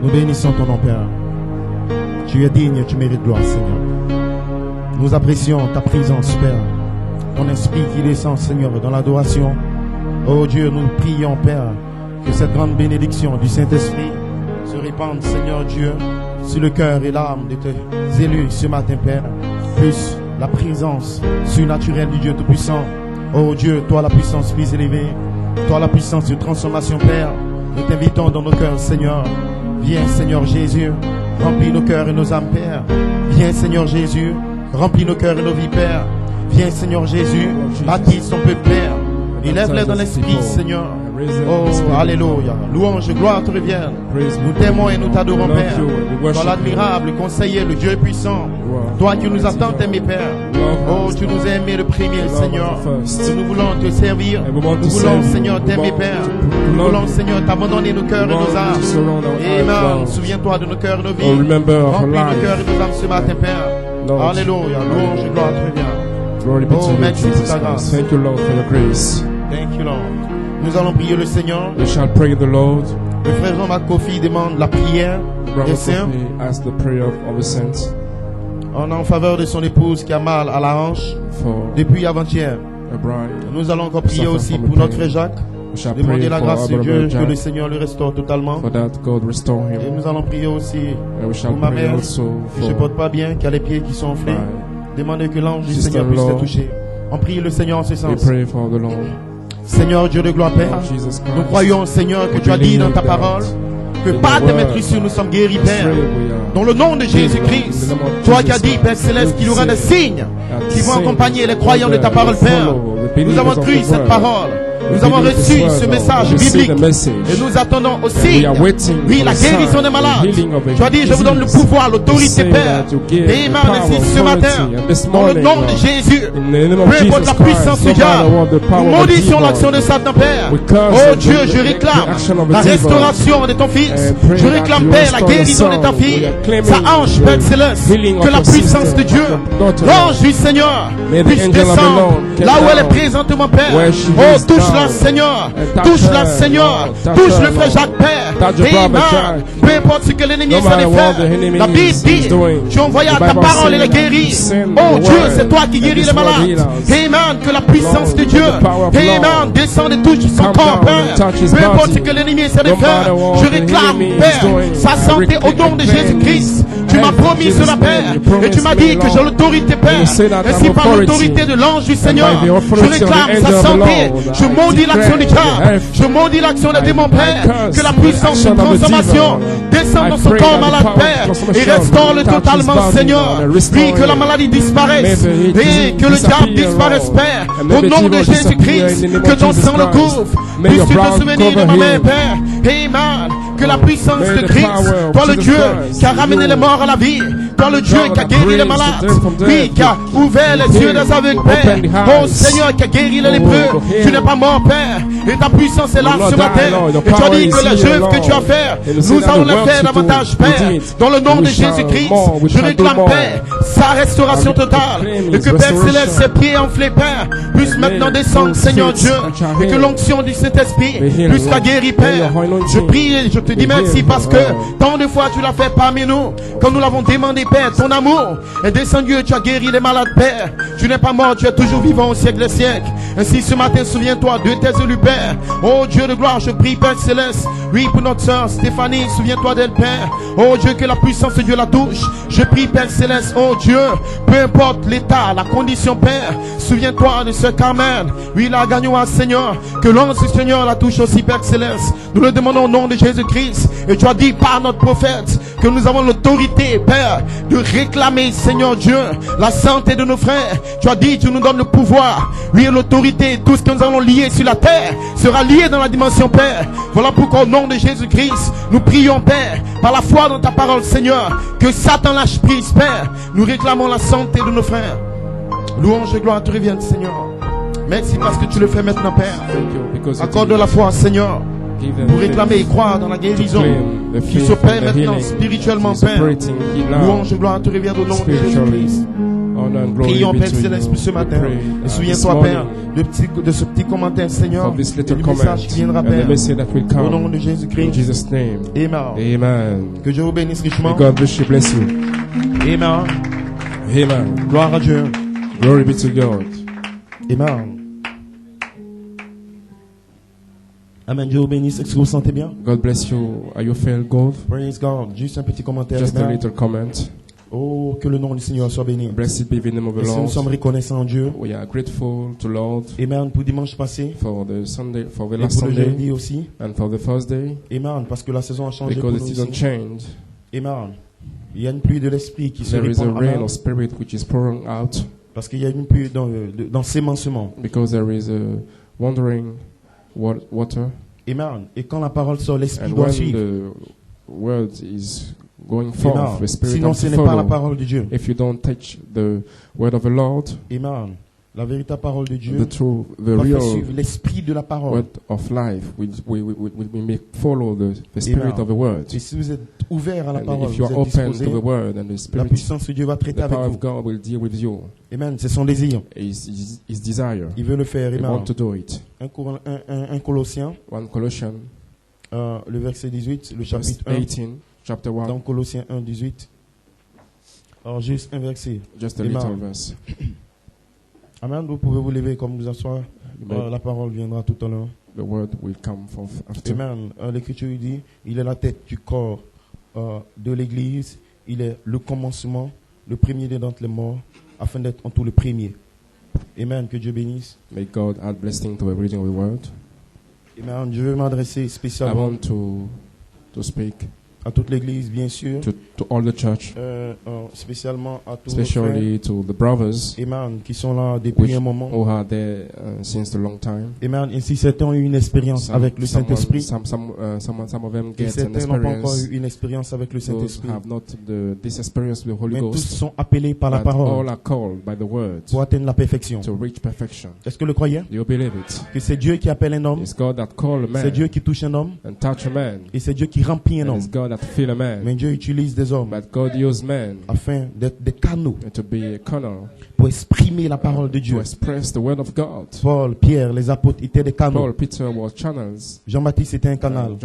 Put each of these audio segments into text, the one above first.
Nous bénissons ton nom, Père. Tu es digne, tu mérites gloire, Seigneur. Nous apprécions ta présence, Père. Ton esprit qui descend, Seigneur, dans l'adoration. Oh Dieu, nous prions, Père, que cette grande bénédiction du Saint-Esprit se répande, Seigneur Dieu, sur le cœur et l'âme de tes élus ce matin, Père. Plus la présence surnaturelle du Dieu Tout-Puissant. Oh Dieu, toi la puissance plus élevée, toi la puissance de transformation, Père. Nous t'invitons dans nos cœurs, Seigneur. Viens, Seigneur Jésus, remplis nos cœurs et nos âmes, Père. Viens, Seigneur Jésus, remplis nos cœurs et nos vies, Père. Viens, Seigneur Jésus, baptise ton peuple, Père. Élève-les dans l'esprit, Seigneur. Oh, alléluia. Louange, gloire te revienne. Nous t'aimons et nous t'adorons, Père. Toi l'admirable conseiller, le Dieu puissant. Toi qui nous as tant aimés, Père. Oh, tu nous as aimés le premier, Seigneur. Nous voulons te servir. Nous voulons, Seigneur, t'aimer, Père. Nous voulons, Seigneur, t'abandonner nos cœurs et nos âmes. Amen. Souviens-toi de nos cœurs et nos vies. Remplis nos cœurs et nos âmes ce matin, Père. Alléluia. Louange, gloire te revienne. Oh, merci pour ta grâce. Thank you, Lord, for your grace. Thank you, Lord. Nous allons prier le Seigneur. We shall pray the Lord. Le frère Jean-Marc Kofi demande la prière des saints. Ask the prayer of the saints. En faveur de son épouse qui a mal à la hanche depuis avant-hier. Nous allons encore prier aussi pour notre frère Jacques. Demander la grâce de Dieu que le Seigneur le restaure totalement. Et nous allons prier aussi pour ma mère qui ne se porte pas bien, qui a les pieds qui sont enflés. Demandez que l'ange du Seigneur puisse les toucher. On prie le Seigneur en ce sens. Seigneur Dieu de gloire, Père, nous croyons, Seigneur, que tu as dit dans ta parole que par tes maîtrises nous sommes guéris, Père. Dans le nom de Jésus-Christ, toi qui as dit, Père Céleste, qu'il y aura des signes qui vont accompagner les croyants de ta parole, Père. Nous avons cru cette parole. Nous avons reçu ce message biblique et nous attendons aussi, oui, la guérison des malades. Tu as dit, je vous donne le pouvoir, l'autorité, Père. Et ainsi ce matin, dans le nom de Jésus, peu importe la puissance du diable, nous maudissons l'action de Satan, Père. Oh Dieu, je réclame la restauration de ton fils. Je réclame, Père, la guérison de ta fille. Sa hanche, Père Céleste, que la puissance de Dieu, l'ange du Seigneur, puisse descendre là où elle est présentement, Père. Oh, touche-la, Seigneur. Touche-la, Seigneur. Touche le frère Jacques, Père. Amen. Peu importe ce que l'ennemi essaie de faire. La Bible dit, tu envoyas ta parole et les guéris. Oh Dieu, c'est toi qui guéris les malades. Amen. Que la puissance de Dieu, Amen, descende et touche son corps, Père. Peu importe ce que l'ennemi essaie de faire. Je réclame, Père, sa santé au nom de Jésus-Christ. Tu m'as promis cela, Père. Et tu m'as dit que j'ai l'autorité, Père. Ainsi par l'autorité de l'ange du Seigneur, je réclame sa santé. Je maudis l'action du diable. Je maudis l'action des démons, Père. Que la puissance de transformation descende dans son corps malade, Père. Et restaure-le totalement, Seigneur. Oui, que la maladie disparaisse. Et que le diable disparaisse, Père. Au nom de Jésus-Christ, que ton sang le couvre. Puisses-tu te souvenir de ma mère, Père. Amen. Que la puissance de Christ, toi le Dieu qui a ramené les morts à la vie, toi le Dieu qui a guéri les malades, oui, qui a ouvert les yeux des aveugles, Père. Oh Seigneur, qui a guéri les lépreux. Tu n'es pas mort, Père. Et ta puissance est là ce matin. Et tu as dit que les œuvres que tu as fait, nous allons les faire davantage, Père. Dans le nom de Jésus-Christ, je réclame, Père, sa restauration totale. Et que Père Céleste, ses pieds enflés, Père, puisse maintenant descendre, Seigneur Dieu. Et que l'onction du Saint-Esprit puisse la guérir, Père. Je prie et je te dis merci parce que tant de fois tu l'as fait parmi nous. Quand nous l'avons demandé, Père, ton amour est descendu et tu as guéri les malades, Père. Tu n'es pas mort, tu es toujours vivant au siècle des siècles. Ainsi ce matin, souviens-toi de tes élus, Père. Oh Dieu de gloire, je prie, Père Céleste. Oui, pour notre sœur Stéphanie, souviens-toi d'elle, Père. Oh Dieu, que la puissance de Dieu la touche. Je prie, Père Céleste, oh Dieu, peu importe l'état, la condition, Père. Souviens-toi de ce Carmen. Oui, la gagnons, Seigneur. Que l'ange du Seigneur la touche aussi, Père Céleste. Nous le demandons au nom de Jésus-Christ. Et tu as dit par notre prophète que nous avons l'autorité, Père, de réclamer, Seigneur Dieu, la santé de nos frères. Tu as dit, tu nous donnes le pouvoir. Oui, l'autorité, tout ce que nous allons lier sur la terre sera lié dans la dimension, Père. Voilà pourquoi au nom de Jésus-Christ, nous prions, Père, par la foi dans ta parole, Seigneur, que Satan lâche prise, Père. Nous réclamons la santé de nos frères. Louange et gloire te reviennent, Seigneur. Merci parce que tu le fais maintenant, Père. Accorde la foi, Seigneur, pour réclamer et croire dans la guérison qui s'opère maintenant spirituellement, Père. Louange et gloire te reviennent au nom de Jésus-Christ. Prions, Père Céleste, ce matin. Et souviens-toi, Père, de ce petit commentaire, Seigneur, et du message qui viendra, Père. Au nom de Jésus-Christ. Amen. Que Dieu vous bénisse richement. Amen. Amen. Gloire à Dieu. Glory be to God. Amen. Amen. Dieu vous bénisse. Est-ce que vous sentez bien? God bless you. Are you feeling good? Praise God. Juste un petit commentaire. Just a little comment. Oh, que le nom du Seigneur soit béni. Blessed be the name of the Et si Lord. nous sommes reconnaissants en Dieu. We are grateful to Lord. Amen. Pour dimanche passé. For the Sunday, for the Et last pour le Sunday. jeudi aussi. And for the first day. Amen. Parce que la saison a changé pour Because nous the season aussi. changed. Amen. Il y a une pluie de l'esprit qui se There is a répand. rain of spirit which is pouring out. Parce qu'il y a une pluie dans sémencement. Because there is a wandering water. Amen. Et quand la parole sort, l'esprit And doit when suivre. the word is going forth, the spirit Sinon, has ce to n'est pas la follow. parole de Dieu. If you don't touch the word of the Lord, Amen. La véritable parole de Dieu the true, the va faire real suivre l'esprit de la parole. word of life, we may follow the spirit Amen. of the word. Et si vous êtes ouvert à la And parole, if you vous are êtes open disposé, to the word and the la spirit, puissance de Dieu va traiter the avec power vous. of God will deal with you. Amen. C'est son désir. His desire. Il veut le faire. He Amen. wants to do it. Un Colossiens, 1 Colossians, le verset 18, le verse chapitre 1. 18, chapter 1. Dans Colossiens 1, 18. Alors, juste un verset. Just a Amen. little verse. Amen. Vous pouvez vous lever comme vous asseoir. La parole viendra tout à l'heure. The word will come forth after. Amen. L'Écriture dit, il est la tête du corps de l'Église. Il est le commencement, le premier d'entre les morts, afin d'être en tout le premier. Amen. Que Dieu bénisse. May God add blessing to the reading of the word. Amen. Je veux m'adresser I spécialement want to speak à toute l'Église, bien sûr. to all the church, Spécialement à tous nos frères. especially to the brothers Amen. Qui sont là depuis which un moment. who are there since a long time. Amen. Et si certains ont eu une expérience avec le Saint-Esprit, Some of them et get an certains n'ont pas encore experience. eu une expérience avec le Those Saint-Esprit, have not this experience with the Holy mais tous Ghost. sont appelés par la But all parole are called by the word pour atteindre la perfection. to reach perfection. Est-ce que le croyez? Do you believe it? Que c'est Dieu qui appelle un homme, It's God that called a c'est man Dieu qui touche un homme, and touch a man. et c'est Dieu qui remplit un And homme. it's God that fill a man. Mais Dieu utilise des hommes But God used men afin d'être des canaux to be a canal pour exprimer la parole de to Dieu. express the word of God. Paul, Pierre, les apôtres étaient des canaux. Paul, Peter was channels. Jean-Baptiste était un canal.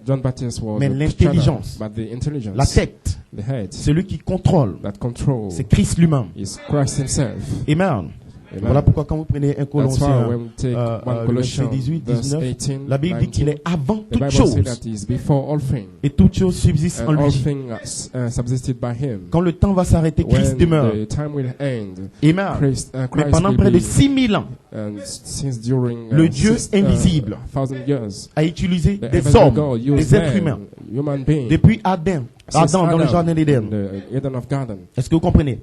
John Baptist was Mais the l'intelligence, channel, but the intelligence, la tête, the head, celui qui contrôle, that control c'est Christ lui-même. is Christ himself. Amen. Amen. Voilà pourquoi quand vous prenez un That's why Colossien, when we take 1 verset Colossians 18, verse 19, 18, la Bible dit qu'il 19, est avant the toute Bible chose, says that he is before all things, et toute chose subsiste en and all lui. things subsisted by him. Quand le temps va s'arrêter, Christ When demeure. the time will end, Amen. Christ Mais pendant will près de be, 6000 ans, and since during le Dieu invisible 1,000 years, a utilisé the des invisible hommes, God used des êtres man, humains, human beings, depuis Adam since dans le jardin in d'Éden. the Eden of Garden. Est-ce que vous comprenez?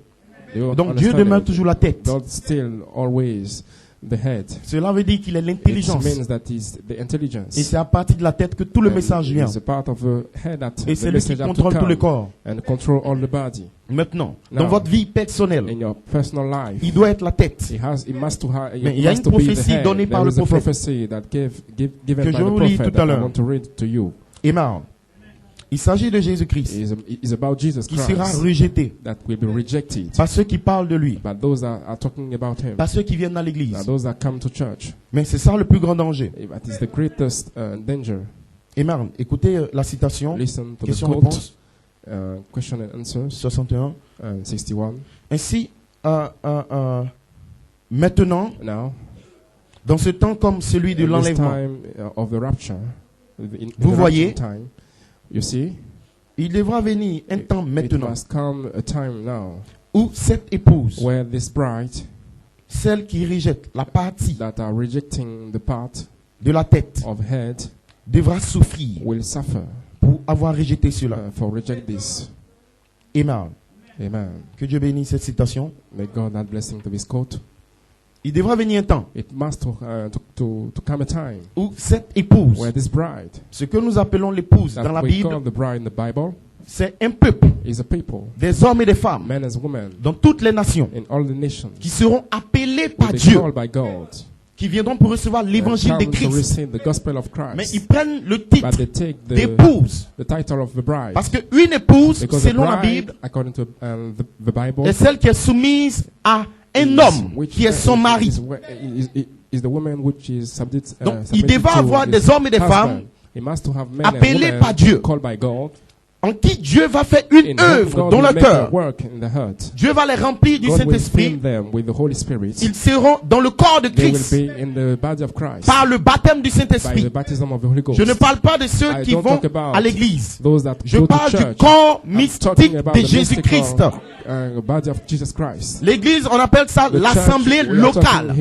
Do you Donc Dieu understand demeure it? toujours la tête. God still always the head. Cela veut dire qu'il est It l'intelligence. means that he's the intelligence. Et c'est à partir de la tête que tout le And message vient. it's a part of the head that Et the c'est lui qui message have to contrôle tout le come corps. and control all the body. Maintenant, Now, dans votre vie personnelle, In your personal life, il doit être la tête. it must to have. Mais il y a une prophétie donnée par le There is a prophète prophecy that given que by je the vous lis prophet tout à that I l'heure. want to read to you. Amen. Il s'agit de Jésus-Christ Is about Jesus qui sera Christ rejeté that will be rejected. par ceux qui parlent de lui, But those that are talking about him, par ceux qui viennent à l'église. those that come to church, Mais c'est ça le plus grand danger. that is the greatest danger. Amen. Écoutez la citation, Listen to the question-réponse, quote, question and answers, 61. 61. Ainsi, maintenant, Now, dans ce temps comme celui de in this l'enlèvement, time of the rapture, Vous voyez, time, you see, il devra venir un temps it maintenant must come a time now où cette épouse, where this bride celle qui rejette la partie that are rejecting the part de la tête, of head devra souffrir will suffer pour avoir rejeté cela. for reject this. Amen. Amen. Que Dieu bénisse cette citation. May God add blessing to this quote. Il devra venir un temps It must to come a time où cette épouse, where this bride ce que nous appelons l'épouse that dans la we Bible, call the bride in the Bible c'est un peuple, is a people, des hommes et des femmes, men and women, dans toutes les nations, in all the nations, qui seront appelés par will be Dieu called by God qui viendront pour recevoir l'évangile de to Christ. receive the gospel of Christ. Mais ils prennent le titre But they take d'épouse. the title of the bride. Parce qu'une épouse, Because selon the la bride, Bible, according to the Bible, est celle qui est soumise à un homme qui est son mari. Is the woman which is subject, Donc, il devait avoir des hommes et des femmes appelés par Dieu, called by God, en qui Dieu va faire une œuvre dans le cœur. Dieu va les remplir du Saint-Esprit. Ils seront dans le corps de Christ par le baptême du Saint-Esprit. Je ne parle pas de ceux qui vont à l'église. Je parle du corps mystique de Jésus-Christ. L'église, on appelle ça l'assemblée locale.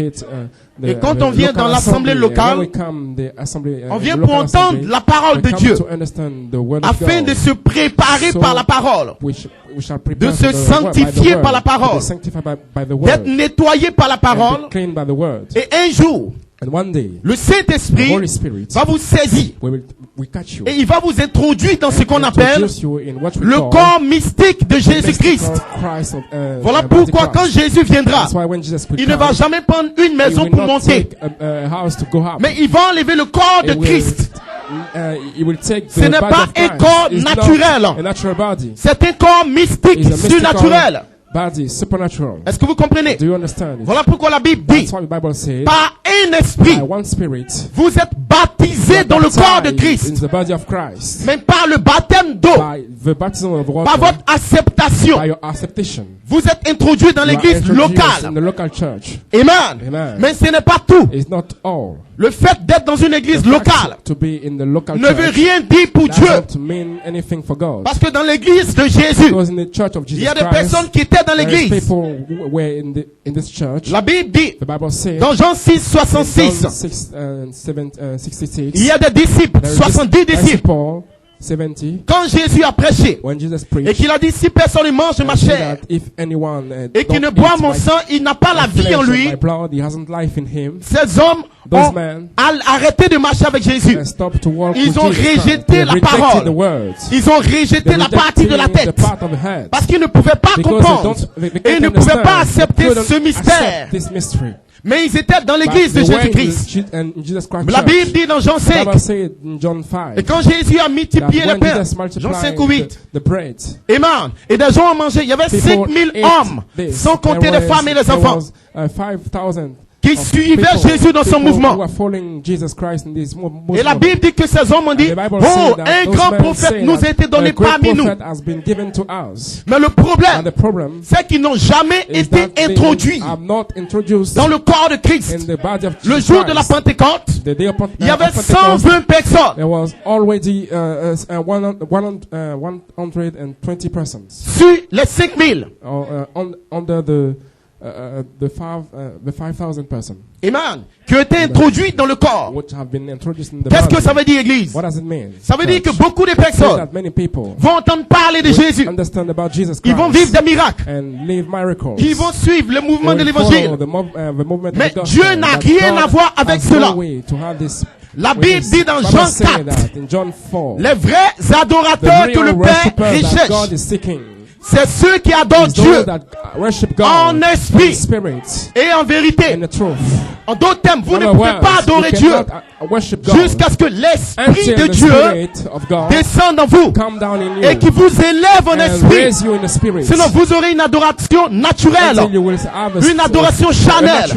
Et quand on vient dans l'assemblée locale, on vient pour entendre la parole de Dieu, afin de se préparer par la parole, de se sanctifier par la parole, d'être nettoyé par la parole. Et un jour, le Saint-Esprit va vous saisir et il va vous introduire dans ce qu'on appelle le corps mystique de Jésus-Christ. Voilà pourquoi quand Jésus viendra, il ne va jamais prendre une maison pour monter, mais il va enlever le corps de Christ. Ce n'est pas un corps naturel, c'est un corps mystique, surnaturel. Est-ce que vous comprenez? Voilà pourquoi la Bible dit, par un esprit, vous êtes baptisés dans le corps de Christ, mais par le baptême d'eau, par votre acceptation, vous êtes introduits dans l'église locale. Amen. Mais ce n'est pas tout. Le fait d'être dans une église locale ne veut rien dire pour Dieu. Parce que dans l'église de Jésus, il y a des personnes qui étaient dans l'église. La Bible dit, dans Jean 6, 66, il y a des disciples, 70 disciples. Quand Jésus a prêché et qu'il a dit si personne ne mange ma chair et qu'il ne boit mon sang, il n'a pas la vie en lui. Ces hommes ont arrêté de marcher avec Jésus. Ils ont rejeté la parole. Ils ont rejeté la partie de la tête parce qu'ils ne pouvaient pas comprendre et ils ne pouvaient pas accepter ce mystère. Mais ils étaient dans l'église de Jésus-Christ. La Bible dit dans Jean 5, et quand Jésus a multiplié le pain, Jean 5 ou 8, Amen, et des gens ont mangé, il y avait 5000 hommes, sans compter les femmes et les enfants, qui suivaient Jésus dans son mouvement. Et la Bible dit que ces hommes ont dit, oh, un grand prophète nous a été donné parmi nous. Mais le problème, c'est qu'ils n'ont jamais été introduits dans le corps de Christ. Le jour de la Pentecôte, il y avait 120 personnes. 120 sur les 5000. The 5,000 persons. Amen. Qui ont été introduits dans le corps. Qu'est-ce que ça veut dire, Église? Ça veut dire que beaucoup de personnes vont entendre parler de Jésus. Ils vont vivre des miracles. Ils vont suivre le mouvement de l'Évangile. Mais Dieu n'a rien à voir avec cela. La Bible dit dans Jean 4, les vrais adorateurs que le Père recherche, c'est ceux qui adorent Dieu en esprit et en vérité. En d'autres termes, vous ne pouvez pas adorer Dieu jusqu'à ce que l'Esprit de Dieu descende en vous et qui vous élève en esprit. Sinon, vous aurez une adoration naturelle, une adoration charnelle.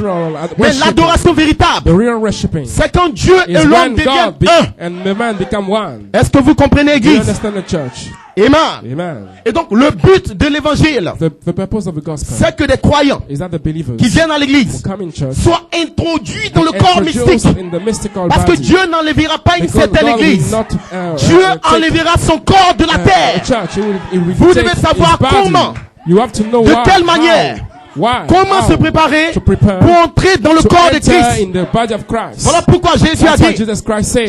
Mais l'adoration véritable, c'est quand Dieu et l'homme deviennent un. Est-ce que vous comprenez, Église? Amen. Et donc, le but de l'évangile, c'est que des croyants qui viennent à l'église soient introduits dans le corps mystique. Parce que Dieu n'enlèvera pas une certaine église. Dieu enlèvera son corps de la terre. Vous devez savoir comment, de quelle manière, comment se préparer pour entrer dans le corps de Christ. Voilà pourquoi Jésus a dit,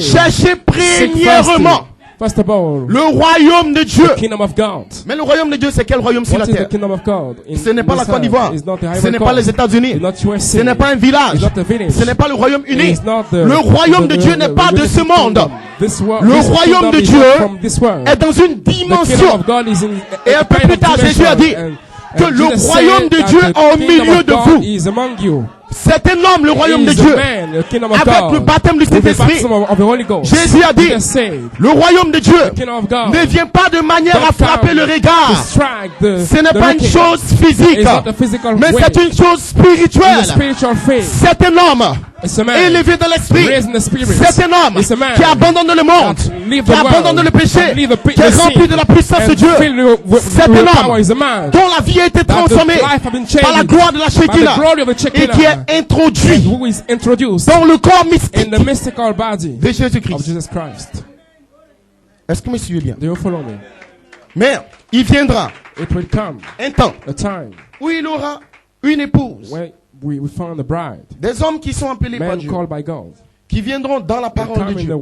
cherchez premièrement le royaume de Dieu. Mais le royaume de Dieu, c'est quel royaume sur la terre? Ce n'est pas la Côte d'Ivoire. Ce n'est pas les États-Unis. Ce n'est pas un village. Ce n'est pas le royaume uni. Le royaume de Dieu n'est pas de ce monde. Le royaume de Dieu est dans une dimension. Et un peu plus tard, Jésus a dit que le royaume de Dieu est au milieu de vous. C'est un homme, le royaume de Dieu. Avec le baptême du Saint-Esprit. Jésus a dit, le royaume de Dieu ne vient pas de manière à frapper le regard. Ce n'est pas une chose physique, mais c'est une chose spirituelle. C'est un homme élevé dans l'esprit. C'est un homme qui abandonne le monde, qui abandonne le péché, qui est rempli de la puissance de Dieu. C'est un homme dont la vie a été transformée par la gloire de la Shekinah et qui est introduit dans le corps mystique de Jésus-Christ. Est-ce que vous me suivez bien? Mais il viendra un temps où il aura une épouse. Des hommes qui sont appelés par Dieu, qui viendront dans la parole de Dieu,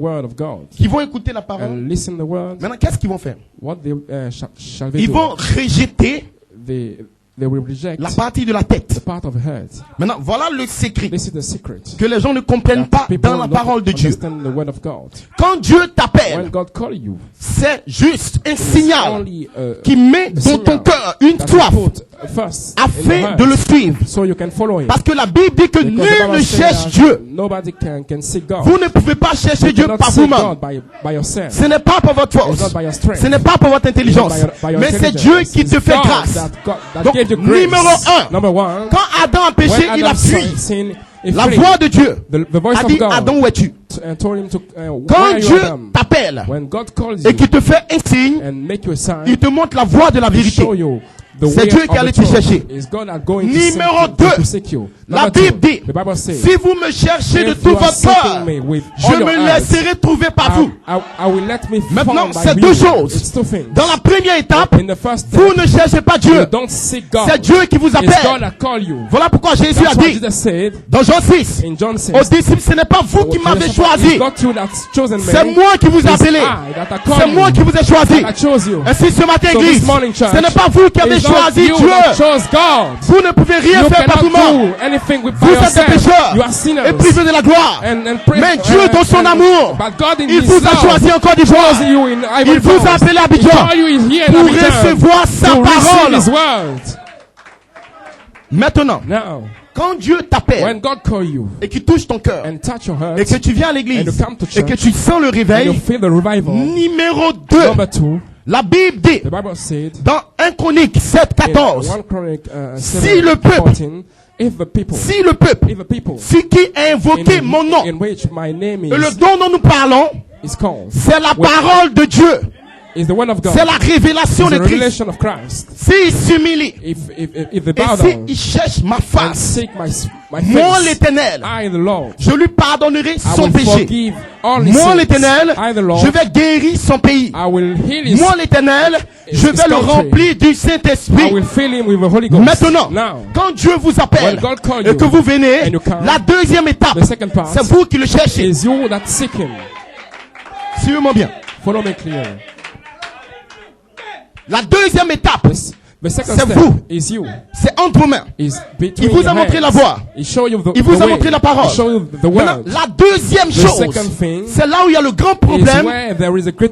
qui vont écouter la parole. Maintenant, qu'est-ce qu'ils vont faire? Ils vont rejeter la partie de la tête. Maintenant, voilà le secret que les gens ne comprennent pas dans la parole de Dieu. Quand Dieu t'appelle, c'est juste un signal qui met dans ton cœur une soif afin de le suivre. Parce que la Bible dit que nul ne cherche Dieu. Vous ne pouvez pas chercher Dieu par vous-même. Ce n'est pas par votre force. Ce n'est pas par votre intelligence. Mais c'est Dieu qui te fait grâce. Donc, numéro 1, quand Adam a péché, il a fui. La voix de Dieu a dit, Adam, où es-tu? Quand Dieu t'appelle et qu'il te fait un signe, il te montre la voie de la vérité. C'est Dieu qui allait te chercher. Numéro 2, la Bible dit, si vous me cherchez de tout votre cœur, je me laisserai trouver par vous. Maintenant, c'est deux choses. Dans la première étape, vous ne cherchez pas Dieu. C'est Dieu qui vous appelle. Voilà pourquoi Jésus a dit, dans Jean 6, aux disciples, ce n'est pas vous qui m'avez choisi. C'est moi qui vous ai appelé. C'est moi qui vous ai choisi. Ainsi ce matin, Église, ce n'est pas vous qui avez choisi Dieu. Vous ne pouvez rien faire par vous-même. Vous êtes des pécheurs et privés de la gloire. Mais Dieu, dans son amour, il vous a choisi en Côte d'Ivoire. Il vous a appelé à Abidjan pour recevoir sa parole. Maintenant, quand Dieu t'appelle et qu'il touche ton cœur et que tu viens à l'église et que tu sens le réveil, numéro 2, la Bible dit dans 1 Chronique 7:14, si le peuple qui a invoqué mon nom, et le don dont nous parlons, c'est la parole de Dieu. C'est la révélation de Christ. S'il s'humilie et s'il cherche ma face, moi l'Éternel, je lui pardonnerai son péché. Moi l'Éternel, je vais guérir son pays. Moi l'Éternel, je vais le remplir du Saint-Esprit. Maintenant, quand Dieu vous appelle et que vous venez, la deuxième étape, c'est vous qui le cherchez. Suivez-moi bien. La deuxième étape, c'est vous. C'est entre vos mains. Il vous a montré la voie. Il vous a montré la parole. Maintenant, la deuxième chose, c'est là où il y a le grand problème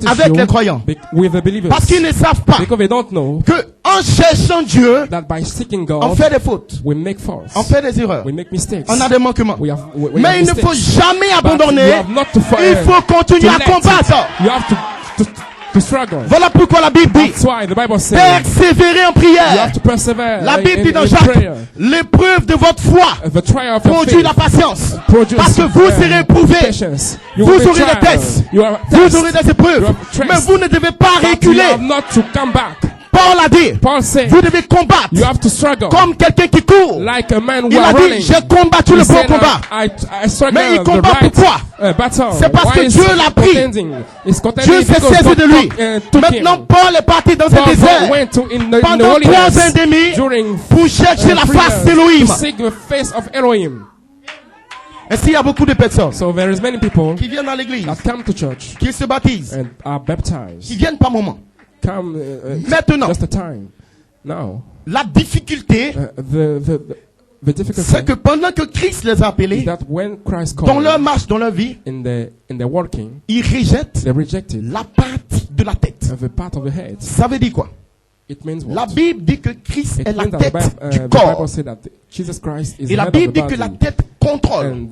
avec les croyants. Parce qu'ils ne savent pas que en cherchant Dieu, on fait des fautes. On fait des erreurs. On a des manquements. Mais il ne faut jamais abandonner. Il faut continuer à combattre. Voilà pourquoi la Bible dit persévérer en prière. La Bible dit dans Jacques, l'épreuve de votre foi produit la patience. Parce que vous serez éprouvés. Vous aurez des tests. Vous aurez des épreuves. Mais vous ne devez pas reculer. Paul a dit, vous devez combattre comme quelqu'un qui court. Il a dit, j'ai combattu le bon combat. Mais il combat pourquoi? C'est parce que Dieu l'a pris. Dieu s'est saisi de lui. Maintenant, Paul est parti dans un désert pendant 3 ans et demi pour chercher la face d'Élohim. Ainsi, il y a beaucoup de personnes qui viennent à l'église, qui se baptisent, qui viennent par moment. Maintenant, la difficulté, c'est que pendant que Christ les a appelés, dans leur marche, dans leur vie, ils rejettent la partie de la tête. Ça veut dire quoi? It means what? La Bible dit que Christ est la means that tête du the corps. Bible said that Jesus Christ is Et la the head Bible of dit the que la body, tête contrôle. and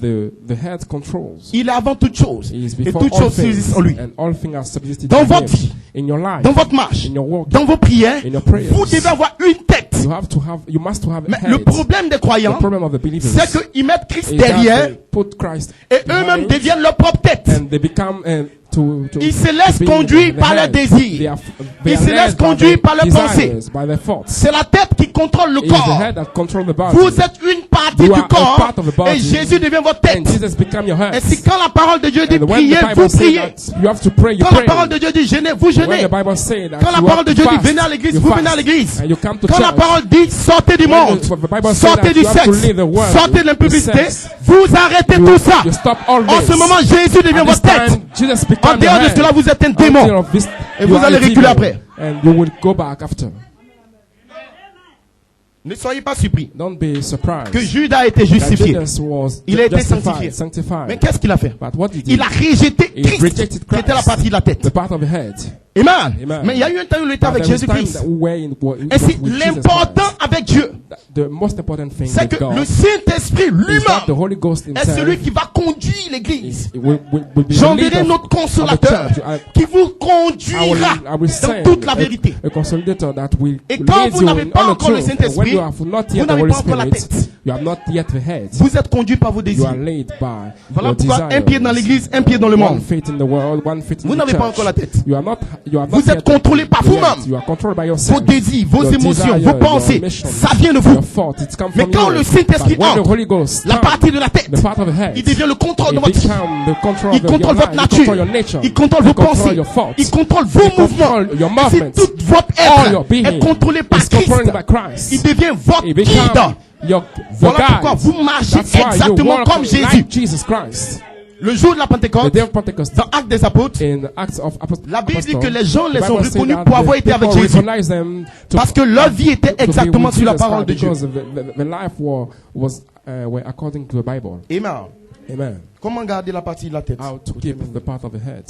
the head controls. Il est avant toute chose. He is Et before toutes all choses subsistent en lui. things, and all things are subsisted Dans in votre him. vie, In your life, dans votre marche, in your walk, dans vos prières, in your prayers, vous devez avoir une tête. you must have Mais a le head. problème des The croyants, problem of the believers c'est qu'ils mettent Christ is that derrière they put Christ et eux-mêmes behind, deviennent leur propre tête. and they become Ils se laissent to be conduire the par leurs head. désirs. They Ils are se led laissent by conduire their par leurs pensées. desires, by their thoughts. C'est la tête qui contrôle le It is the corps. head that controls the body. Vous êtes une partie You du are a corps part of the body, et Jésus devient votre and tête. Jesus become your head. Et si quand la parole de Dieu dit And when priez, the vous Bible says priez. that you have to pray, you Quand la pray. parole de Dieu dit jeûnez, vous When jeûnez. the Bible says that Quand la you parole have de to Dieu dit fast, venez à l'église, you vous fast, venez à l'église. and you come to Quand la church. parole dit sortez du monde, the Bible says sortez that du you have to sexe, leave the world, sortez de l'impudicité, sex, vous arrêtez tout ça. you stop all En this. ce moment, Jésus devient At votre this tête. time, Jesus En become your dehors de head. cela, vous êtes un Until démon. of this, Et you vous are allez a reculer demon, après. and you will go back after. Ne soyez pas surpris Don't be surprised que Judas a été that justifié. Judas was Il a été justified, sanctifié. Mais qu'est-ce qu'il a fait? But what did he Il a rejeté He Christ, rejected qui était la partie de la tête. the part of the head. Amen. Amen. Mais il y a eu un temps où il était But avec there was time Jésus-Christ. that we were in Et c'est with Jesus l'important Christ. avec Dieu, The most important thing c'est with que God le Saint-Esprit is that the lui-même Holy Ghost est himself celui qui va conduire l'église. will be the J'enverrai leader notre of the consolateur church. qui vous I conduira will dans send toute la vérité. a consolidator that will Et quand lead vous you n'avez in pas all the encore le truth. And Saint-Esprit, when you have not vous yet the n'avez Holy pas encore la Spirit, tête. you have not yet the head. Vous êtes conduit par vos You désirs. are led by Voilà your pourquoi desires. un pied dans l'église, un pied dans le One monde. feet in the world, one feet in Vous the n'avez church. pas encore la tête. You are not Vous êtes yet contrôlé par the head. vous-même. You are controlled by yourself. Vos désirs, vos Your émotions, desire, vos pensées, your mission, ça vient de vous. your thought, it's come Mais from quand you. le Saint-Esprit But when the entre, Holy Ghost la comes, partie de la tête, the part of the head, il devient le contrôle de it votre vie. become the control Il of your contrôle life, votre it nature. control your nature, Il contrôle it vos control pensées. your thoughts, Il contrôle vos it mouvements. control your Si movements. tout votre All your être being est contrôlé par is controlled Christ, by Christ. il devient votre It guide. become your Voilà pourquoi guide. vous marchez That's why you exactement walk comme Jésus. like Jesus Christ. Le jour de la The Pentecôte, day of Pentecost, dans Actes des Apôtres, in Acts of la Bible dit Apostles, que les gens the les ont Bible says reconnus that pour avoir the été avec people Jésus. recognize them to- Parce que leur vie était to be exactement with sur la Jesus parole de Dieu. because the life was were according to the Bible. Amen. Amen. Comment garder la partie de la tête? How to keep the part of the head.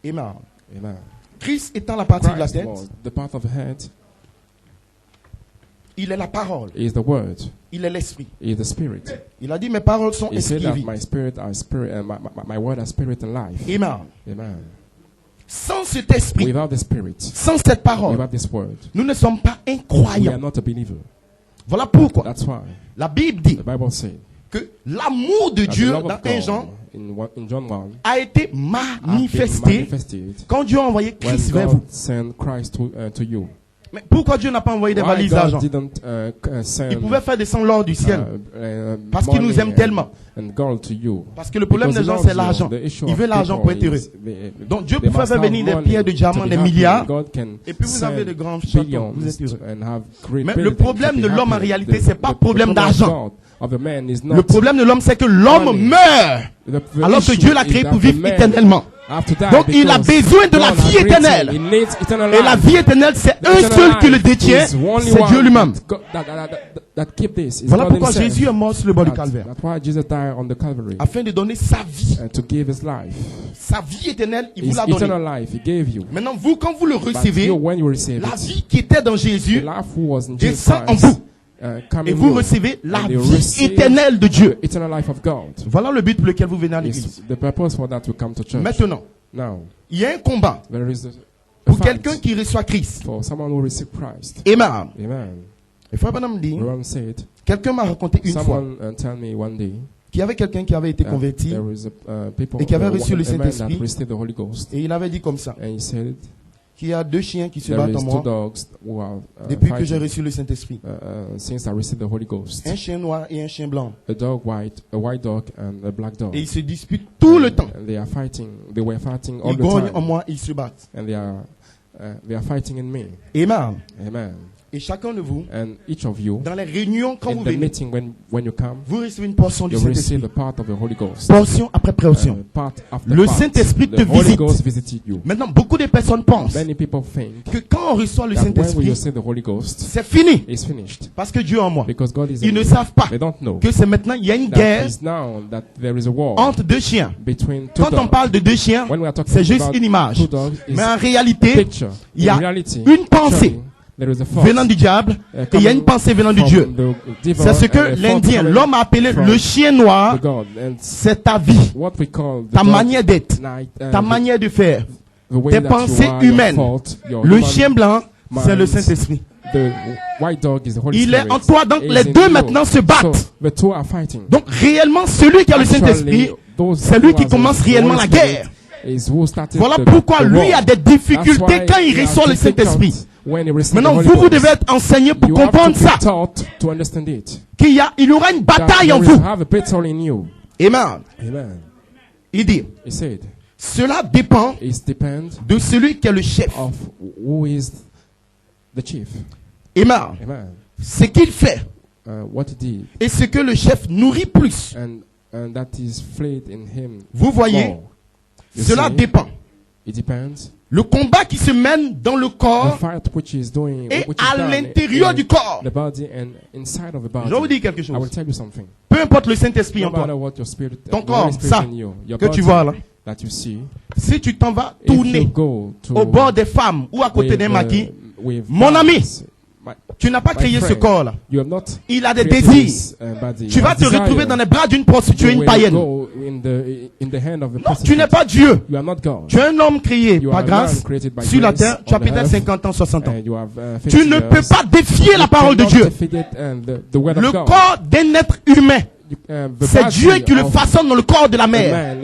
Amen. Amen. Christ étant la partie de la Christ tête, was the part of the head. il est la parole, He is the word. il est l'esprit. He is the spirit. Il a dit mes paroles sont He said esprit et that vie. my spirit are spirit and my word are spirit and life. Amen. Amen. Sans cet esprit, Without the spirit, sans cette parole, without this word, nous ne sommes pas we are incroyants. not a believer. Voilà pourquoi That's why la Bible dit the Bible said que l'amour de that Dieu the love dans of 1 God Jean in John 1 a été has been manifesté manifested quand Dieu a envoyé when Christ vers vous. God sent Christ to you. Mais pourquoi Dieu n'a pas envoyé des Why valises God d'argent? didn't send Il pouvait faire descendre l'or du ciel. Parce qu'il money nous aime tellement. and gold to you. Parce que le problème Because des gens, he c'est loves l'argent. you. The issue Il of veut l'argent people pour être heureux. is Donc Dieu they peut faire must have venir des money pierres de to diamants, be des happy. milliards. God can Et puis vous avez send de grands châteaux. billions Vous êtes heureux. and have great Mais le buildings problème to be de l'homme en happy. réalité, The- c'est pas the problème problem d'argent. of the man is not Le problème de l'homme, c'est que l'homme money. meurt The alors que issue Dieu l'a is créé that pour the vivre man éternellement. have to die Donc il a because besoin de la God vie has created éternelle. him. He needs eternal Et la life. vie éternelle, c'est The un eternal seul qui le life détient, is only c'est one Dieu lui-même. that keep this. Is Voilà God pourquoi himself. Jésus est mort sur le bord du calvaire. That's why Jesus died on the Calvary Afin de donner sa vie. and to give his life. Sa vie éternelle, il vous His l'a donné. eternal life he gave you. Maintenant, vous, quand vous le But recevez, you, when you receive la it, vie qui était dans the Jésus life who was in Jesus descend en Christ vous. come Et in vous you, recevez la and you vie receive éternelle de Dieu. the eternal life of God. Voilà le but pour lequel vous venez à It's l'église. the purpose for that we come to church. Maintenant, Now, il y a un combat there is a pour fight quelqu'un qui reçoit Christ. for someone who received Christ. Amen. Amen. Et frère Branham dit, Ron said, quelqu'un m'a raconté une fois someone tell me one day qu'il y avait quelqu'un qui avait été that converti there is people et qui avait a reçu le man that Saint-Esprit. received the Holy Ghost, et il avait dit comme ça, and he said qu'il y a 2 chiens qui se there battent is en 2 moi dogs who are depuis que j'ai fighting reçu le Saint-Esprit. since I received the Holy Ghost. Un chien noir et un chien blanc. A white dog and a black dog. Et ils se disputent tout le temps. And they are fighting. They were fighting all Ils the grognent en time, moi, ils se battent. and they are fighting in me. Amen. Amen. Et chacun de vous, And each of you, dans les réunions, quand vous in the venez, meeting when you come, vous recevez une portion du you receive Saint-Esprit. a part of the Holy Ghost. Portion après portion. Part after Le part. Saint-Esprit te The Holy visite. Ghost visited you. Maintenant, beaucoup de personnes pensent Many people think que quand on reçoit le that when we Saint-Esprit, receive the Holy Ghost, c'est fini. it's finished Parce que Dieu est en moi. because God is Ils in ne you. savent pas They don't know que c'est maintenant, il y a une that guerre it's now that there is a war entre 2 chiens. between two Quand on dogs. parle de 2 chiens, When we are talking c'est juste about une image. two dogs, it's Mais en a réalité, picture. il y a In reality, une pensée. showing venant du diable et il y a une pensée venant de Dieu. C'est ce que l'Indien, l'homme a appelé le chien noir. C'est ta vie, ta manière d'être, ta manière de faire, tes pensées humaines. Le chien blanc, c'est le Saint-Esprit. Il est en toi, donc les deux maintenant se battent. Donc réellement, celui qui a le Saint-Esprit, c'est lui qui commence réellement la guerre. Voilà pourquoi lui a des difficultés quand il reçoit le Saint-Esprit. Maintenant, vous devez être enseigné pour comprendre ça. Il y aura une bataille en vous. Amen. Il dit, cela dépend de celui qui est le chef. Amen. Ce qu'il fait et ce que le chef nourrit plus. Vous voyez, cela dépend. Le combat qui se mène dans le corps et à l'intérieur du corps. Je vais vous dire quelque chose. Peu importe le Saint-Esprit en toi, ton corps, ça que tu vois là, si tu t'en vas tourner au bord des femmes ou à côté d'un maquis, mon ami, tu n'as pas créé ce corps-là. Il a des désirs. Tu vas te retrouver dans les bras d'une prostituée, une païenne. Non, tu n'es pas Dieu. Tu es un homme créé par grâce sur la terre. Tu as peut-être 50 ans, 60 ans. Tu ne peux pas défier la parole de Dieu. Le corps d'un être humain, c'est Dieu qui le façonne dans le corps de la mère.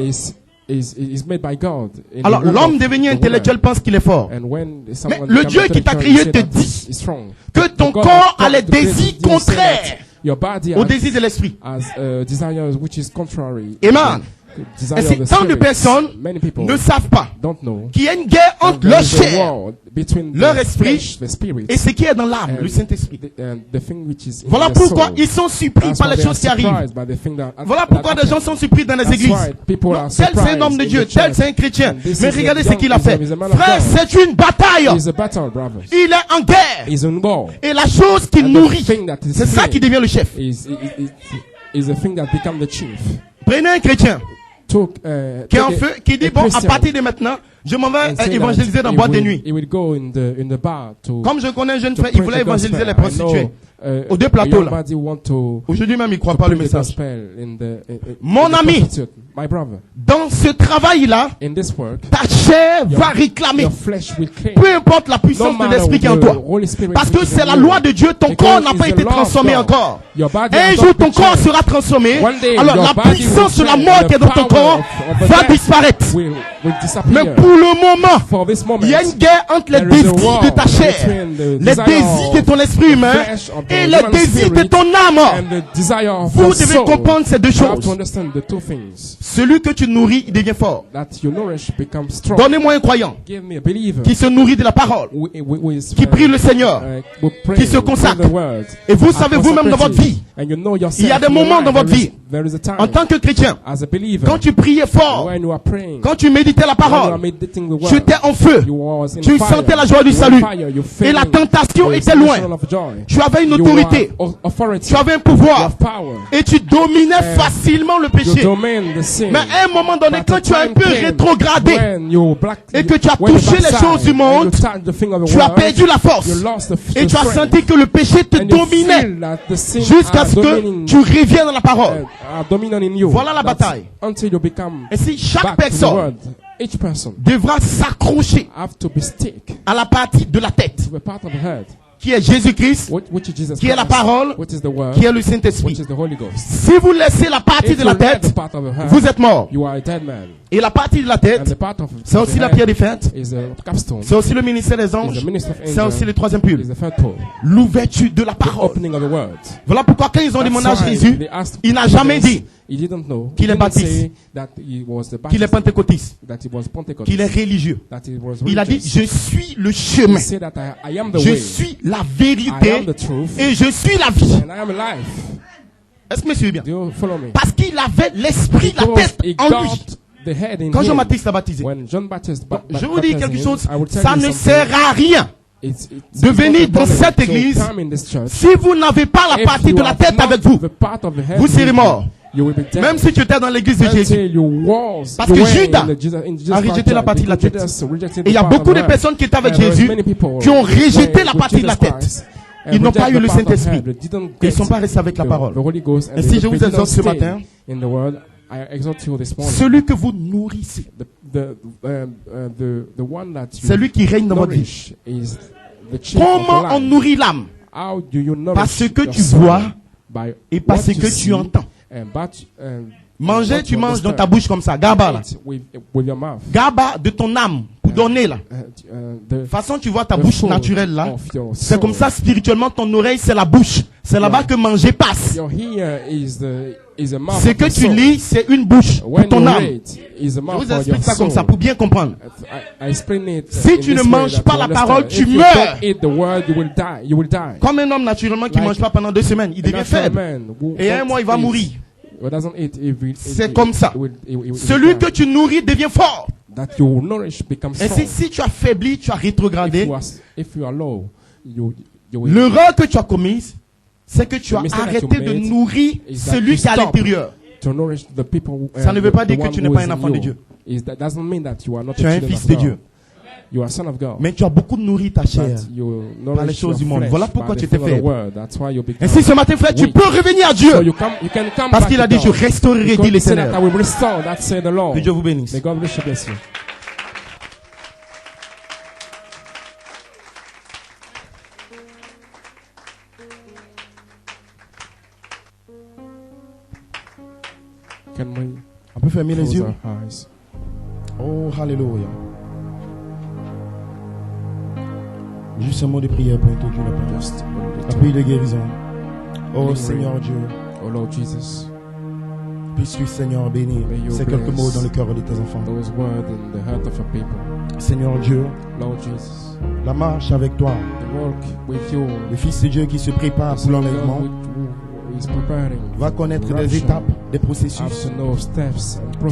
Alors l'homme devenu intellectuel pense qu'il est fort. Mais le Dieu qui t'a créé te dit que ton corps a les désirs contraires au désir de l'esprit. Amen. Et si tant de personnes ne savent pas qu'il y a une guerre entre leur chair, leur esprit et ce qui est dans l'âme, le Saint-Esprit. Voilà pourquoi ils sont surpris par les choses qui arrivent. Voilà pourquoi des gens sont surpris dans les églises. Non, tel c'est un homme de Dieu, tel c'est un chrétien. Mais regardez ce qu'il a fait. Frère, c'est une bataille. Il est en guerre. Et la chose qu'il nourrit, c'est ça qui devient le chef. Prenez un chrétien qui est en feu, qui dit, bon, à partir de maintenant, je m'en vais évangéliser dans boîte de nuit. Comme je connais un jeune frère, il voulait évangéliser les prostituées. Aux deux plateaux là. Aujourd'hui même, il ne croit pas le message. Mon ami, dans ce travail-là, ta chair va réclamer. Peu importe la puissance de l'esprit qui est en toi. Parce que c'est la loi de Dieu, ton corps n'a pas été transformé encore. Un jour, ton corps sera transformé. Alors la puissance de la mort qui est dans ton corps va disparaître. Mais pour le moment, il y a une guerre entre les désirs de ta chair, les désirs de ton esprit humain et les désirs de ton âme. Vous devez comprendre ces deux choses. Celui que tu nourris, il devient fort. Donnez-moi un croyant qui se nourrit de la parole, qui prie le Seigneur, qui se consacre. Et vous savez vous-même dans votre vie, il y a des moments dans votre vie, en tant que chrétien, quand tu priais fort, quand tu méditais la parole, tu étais en feu, tu sentais la joie du salut, et la tentation était loin. Tu avais une autorité, tu avais un pouvoir, et tu dominais facilement le péché. Mais à un moment donné, quand tu as un peu rétrogradé et que tu as touché les choses du monde, tu as perdu la force et tu as senti que le péché te dominait jusqu'à ce que tu reviennes dans la parole. Voilà la bataille. Et si chaque personne devra s'accrocher à la partie de la tête qui est Jésus-Christ, qui est la parole, qui est le Saint-Esprit. Si vous laissez la partie de la tête, vous êtes mort. Et la partie de la tête, c'est aussi la pierre des fêtes, c'est aussi le ministère des anges, c'est aussi le troisième pull. L'ouverture de la parole. Voilà pourquoi quand ils ont demandé à Jésus, il n'a jamais dit qu'il est baptiste, qu'il est pentecôtiste, qu'il est religieux. Il a dit, je suis le chemin, je suis la vérité et je suis la vie. Est-ce que vous me suivez bien? Parce qu'il avait l'esprit, la tête en lui. Quand Jean-Baptiste a baptisé, je vous dis quelque chose, ça ne sert à rien de venir dans cette église si vous n'avez pas la partie de la tête avec vous. Vous serez mort. Même si tu étais dans l'église de Jésus. Parce que Judas a rejeté la partie de la tête. Et il y a beaucoup de personnes qui étaient avec Jésus qui ont rejeté la partie de la tête. Ils n'ont pas eu le Saint-Esprit. Ils ne sont pas restés avec la parole. Et si je vous exhorte ce matin, celui que vous nourrissez, celui qui règne dans votre vie. Comment on nourrit l'âme? Parce que tu vois et parce que tu entends. Manger, tu manges dans ta bouche comme ça. Gaba là. Gaba de ton âme pour donner là. De toute façon, tu vois ta bouche naturelle là. C'est comme ça spirituellement, ton oreille c'est la bouche. C'est là-bas que manger passe. Ce que tu lis, c'est une bouche pour ton âme. Je vous explique ça comme ça pour bien comprendre. Si tu ne manges pas la parole, tu meurs. Comme un homme naturellement qui ne mange pas pendant 2 semaines, il devient faible. Et un mois, il va mourir. C'est comme ça. Celui que tu nourris devient fort. Et si tu as faibli, tu as rétrogradé, l'erreur que tu as commise, c'est que tu as arrêté de nourrir celui qui est à l'intérieur. Ça ne veut pas dire que tu n'es pas un enfant de Dieu. Tu es un fils de Dieu. Mais tu as beaucoup nourri ta chair par les choses du monde. Voilà pourquoi tu étais faible. Et si ce matin, frère, tu peux revenir à Dieu. Parce qu'il a dit, je restaurerai, dit le Seigneur. Que Dieu vous bénisse. On peut fermer les yeux. Oh, hallelujah. Juste un mot de prière pour introduire la parole. Un pays de guérison. Oh Seigneur Dieu. Oh Lord Jesus. Puisses-tu, Seigneur, bénir ces quelques mots dans le cœur de tes enfants. Seigneur Dieu. Lord Jesus. La marche avec toi. Le Fils de Dieu qui se prépare pour l'enlèvement va connaître des étapes, des processus.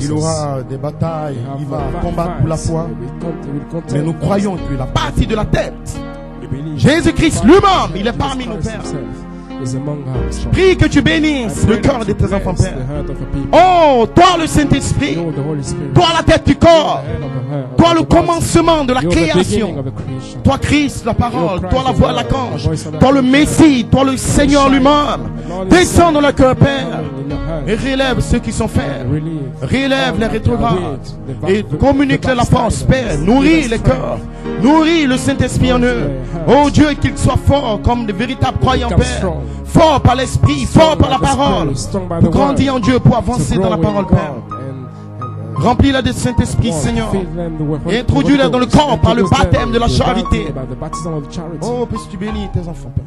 Il aura des batailles. Il va combattre pour la foi. Mais nous croyons que la partie de la tête, Jésus-Christ lui-même, il est parmi nos pères. Prie que tu bénisses le cœur de tes enfants, Père. Oh, toi le Saint-Esprit, toi la tête du corps, toi le commencement de la création, toi Christ, la parole, toi la voix de l'archange, toi le Messie, toi le Seigneur lui-même. Descends dans le cœur, Père, et relève ceux qui sont faibles, relève les rétrogrades, et communique la force, Père. Nourris les cœurs, nourris le Saint-Esprit en eux. Oh Dieu, qu'ils soient forts comme de véritables croyants, Père. Fort par l'esprit, fort par la parole, pour grandir en Dieu, pour avancer dans la parole, Père. Remplis-la de Saint-Esprit, Seigneur, et introduis-la dans le corps par le baptême de la charité. Oh, puisses-tu bénir tes enfants, Père.